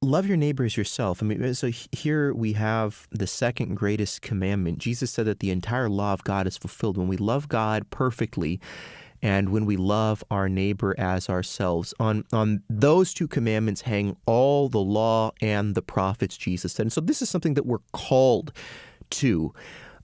love your neighbor as yourself. I mean, so here we have the second greatest commandment. Jesus said that the entire law of God is fulfilled when we love God perfectly and when we love our neighbor as ourselves. On those two commandments hang all the law and the prophets, Jesus said. And so this is something that we're called to.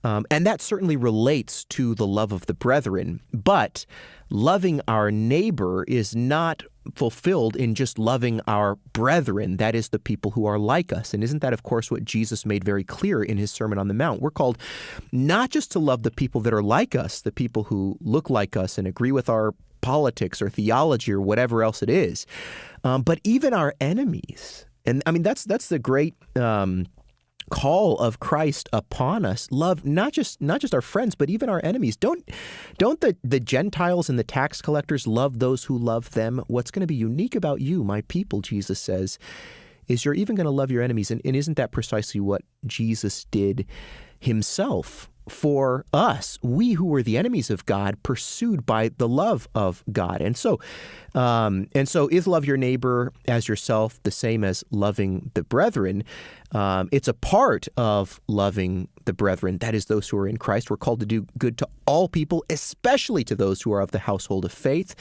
And that certainly relates to the love of the brethren. But loving our neighbor is not fulfilled in just loving our brethren, that is, the people who are like us. And isn't that, of course, what Jesus made very clear in his Sermon on the Mount? We're called not just to love the people that are like us, the people who look like us and agree with our politics or theology or whatever else it is, but even our enemies. And I mean, that's the great call of Christ upon us. Love not just our friends, but even our enemies. Don't the Gentiles and the tax collectors love those who love them? What's going to be unique about you, my people, Jesus says, is you're even going to love your enemies. And isn't that precisely what Jesus did himself for us, we who were the enemies of God, pursued by the love of God? And so is love your neighbor as yourself the same as loving the brethren? It's a part of loving the brethren, that is, those who are in Christ. We're called to do good to all people, especially to those who are of the household of faith.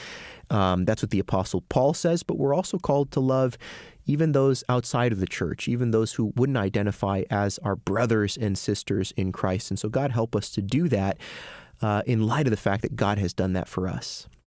That's what the Apostle Paul says, but we're also called to love even those outside of the church, even those who wouldn't identify as our brothers and sisters in Christ. And so God help us to do that in light of the fact that God has done that for us.